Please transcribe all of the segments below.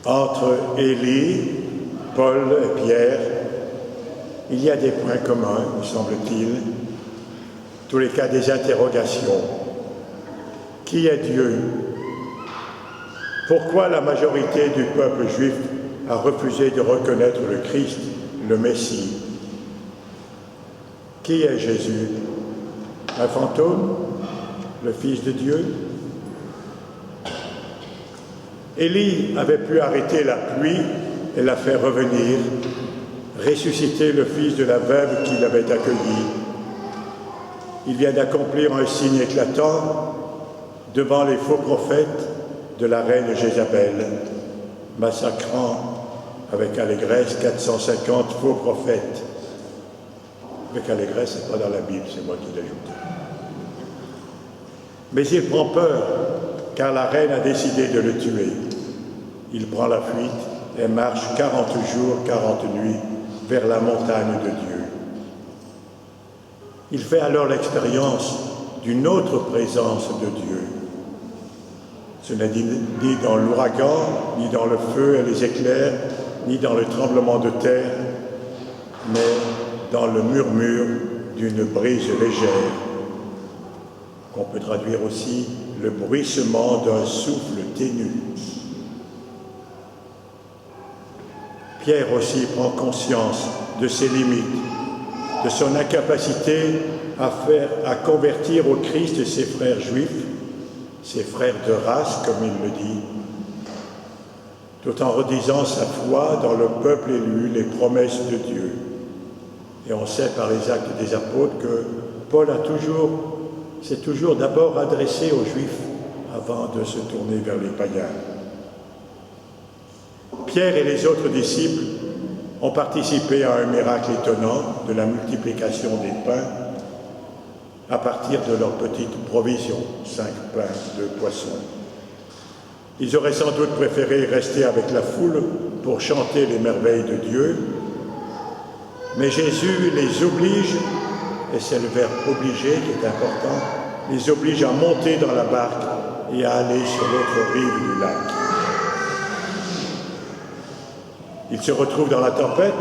Entre Élie, Paul et Pierre, il y a des points communs, me semble-t-il, tous les cas des interrogations. Qui est Dieu? Pourquoi la majorité du peuple juif a refusé de reconnaître le Christ, le Messie? Qui est Jésus? Un fantôme? Le Fils de Dieu? Élie avait pu arrêter la pluie et la faire revenir, ressusciter le fils de la veuve qui l'avait accueilli. Il vient d'accomplir un signe éclatant devant les faux prophètes de la reine Jézabel, massacrant avec allégresse 450 faux prophètes. Avec allégresse, ce n'est pas dans la Bible, c'est moi qui l'ajoute. Mais il prend peur, car la reine a décidé de le tuer. Il prend la fuite et marche 40 jours, 40 nuits vers la montagne de Dieu. Il fait alors l'expérience d'une autre présence de Dieu. Ce n'est ni dans l'ouragan, ni dans le feu et les éclairs, ni dans le tremblement de terre, mais dans le murmure d'une brise légère, qu'on peut traduire aussi le bruissement d'un souffle ténu. Pierre aussi prend conscience de ses limites, de son incapacité à convertir au Christ ses frères juifs, ses frères de race, comme il le dit, tout en redisant sa foi dans le peuple élu, les promesses de Dieu. Et on sait par les actes des apôtres que Paul s'est toujours d'abord adressé aux Juifs avant de se tourner vers les païens. Pierre et les autres disciples ont participé à un miracle étonnant de la multiplication des pains à partir de leurs petites provisions, 5 pains, 2 poissons. Ils auraient sans doute préféré rester avec la foule pour chanter les merveilles de Dieu, mais Jésus les oblige, et c'est le verbe « obliger » qui est important, les oblige à monter dans la barque et à aller sur l'autre rive du lac. Ils se retrouvent dans la tempête,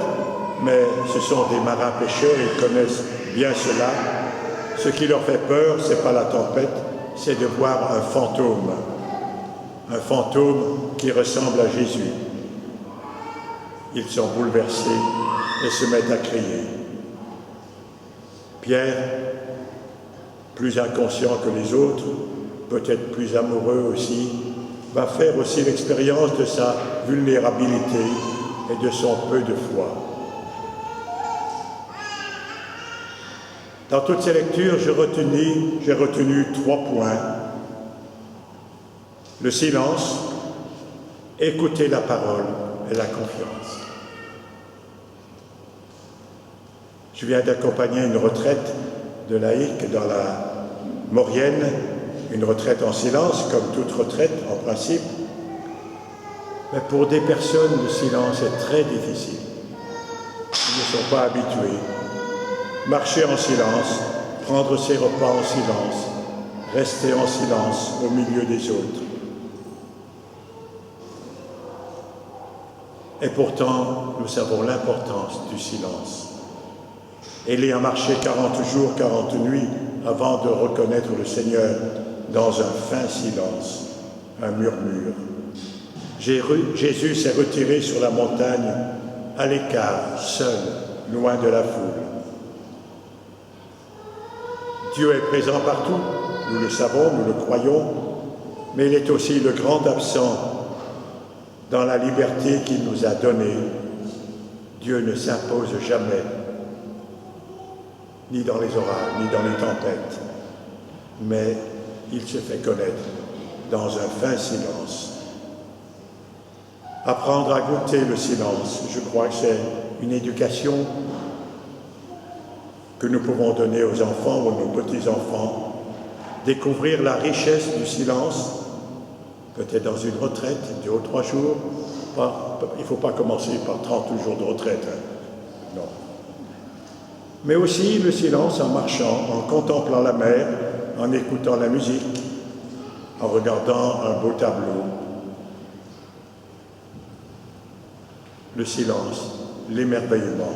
mais ce sont des marins pêcheurs, ils connaissent bien cela. Ce qui leur fait peur, ce n'est pas la tempête, c'est de voir un fantôme qui ressemble à Jésus. Ils sont bouleversés et se mettent à crier. Pierre, plus inconscient que les autres, peut-être plus amoureux aussi, va faire aussi l'expérience de sa vulnérabilité et de son peu de foi. Dans toutes ces lectures, j'ai retenu 3 points. Le silence, écouter la parole et la confiance. Je viens d'accompagner une retraite de laïcs dans la Maurienne, une retraite en silence, comme toute retraite en principe. Mais pour des personnes, le silence est très difficile. Ils ne sont pas habitués. Marcher en silence, prendre ses repas en silence, rester en silence au milieu des autres. Et pourtant, nous savons l'importance du silence. Élie a marché 40 jours, 40 nuits avant de reconnaître le Seigneur dans un fin silence, un murmure. Jésus s'est retiré sur la montagne, à l'écart, seul, loin de la foule. Dieu est présent partout, nous le savons, nous le croyons, mais il est aussi le grand absent dans la liberté qu'il nous a donnée. Dieu ne s'impose jamais, ni dans les orages, ni dans les tempêtes, mais il se fait connaître dans un fin silence. Apprendre à goûter le silence, je crois que c'est une éducation que nous pouvons donner aux enfants ou à nos petits-enfants. Découvrir la richesse du silence, peut-être dans une retraite, 2 ou 3 jours. Il ne faut pas commencer par 30 jours de retraite, non. Mais aussi le silence en marchant, en contemplant la mer, en écoutant la musique, en regardant un beau tableau. le silence, l'émerveillement.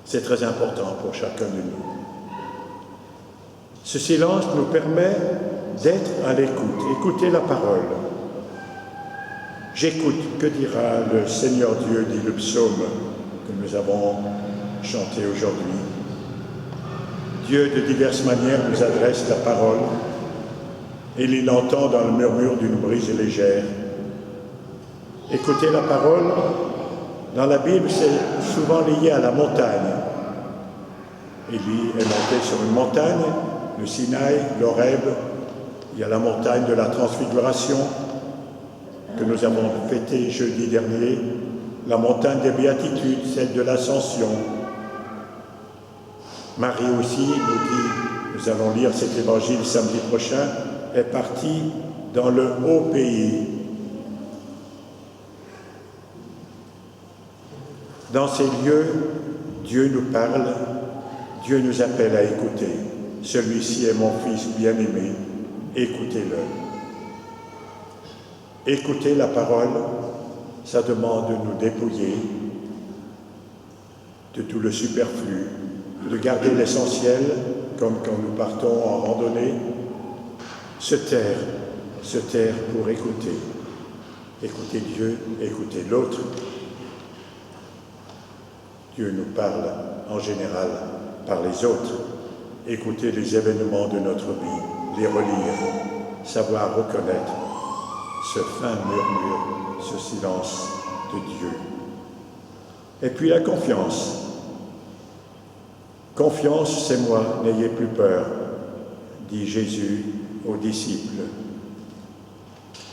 C'est très important pour chacun de nous. Ce silence nous permet d'être à l'écoute, écouter la parole. J'écoute, que dira le Seigneur Dieu, dit le psaume que nous avons chanté aujourd'hui. Dieu, de diverses manières, nous adresse la parole et il l'entend dans le murmure d'une brise légère. Écouter la parole, dans la Bible, c'est souvent lié à la montagne. Élie est monté sur une montagne, le Sinaï, l'Horeb. Il y a la montagne de la Transfiguration que nous avons fêtée jeudi dernier, la montagne des Béatitudes, celle de l'Ascension. Marie aussi nous dit, nous allons lire cet évangile samedi prochain, est partie dans le haut pays. Dans ces lieux, Dieu nous parle, Dieu nous appelle à écouter. Celui-ci est mon Fils bien-aimé, écoutez-le. Écouter la parole, ça demande de nous dépouiller de tout le superflu, de garder l'essentiel, comme quand nous partons en randonnée, se taire pour écouter. Écouter Dieu, écouter l'autre. Dieu nous parle en général par les autres. Écouter les événements de notre vie, les relire, savoir reconnaître ce fin murmure, ce silence de Dieu. Et puis la confiance. Confiance, c'est moi, n'ayez plus peur, dit Jésus aux disciples.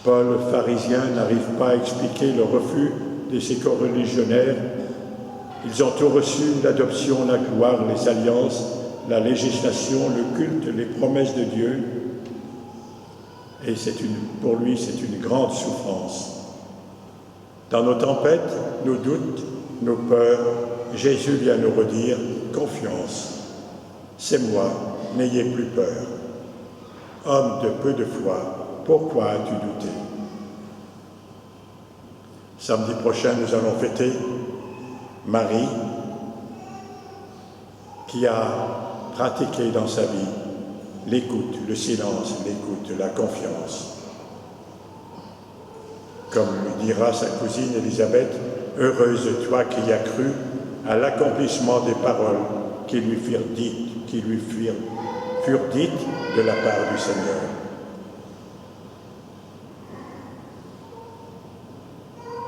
Paul, pharisien, n'arrive pas à expliquer le refus de ses coreligionnaires. Ils ont tout reçu, l'adoption, la gloire, les alliances, la législation, le culte, les promesses de Dieu. Et pour lui, c'est une grande souffrance. Dans nos tempêtes, nos doutes, nos peurs, Jésus vient nous redire « Confiance, c'est moi, n'ayez plus peur. Homme de peu de foi, pourquoi as-tu douté ?» Samedi prochain, nous allons fêter Marie, qui a pratiqué dans sa vie l'écoute, le silence, l'écoute, la confiance. Comme lui dira sa cousine Élisabeth, « Heureuse toi qui as cru à l'accomplissement des paroles qui lui furent dites de la part du Seigneur. »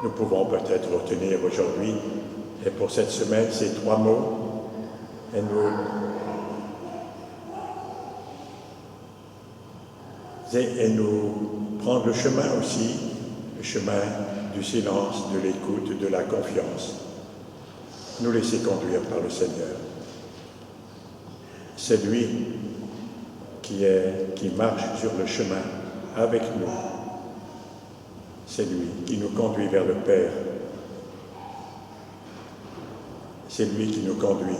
Nous pouvons peut-être retenir aujourd'hui, et pour cette semaine, ces 3 mots, et nous prendre le chemin aussi, le chemin du silence, de l'écoute, de la confiance. Nous laisser conduire par le Seigneur. C'est lui qui marche sur le chemin avec nous. C'est lui qui nous conduit vers le Père. C'est lui qui nous conduit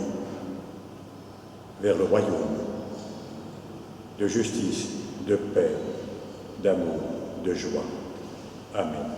vers le royaume de justice, de paix, d'amour, de joie. Amen.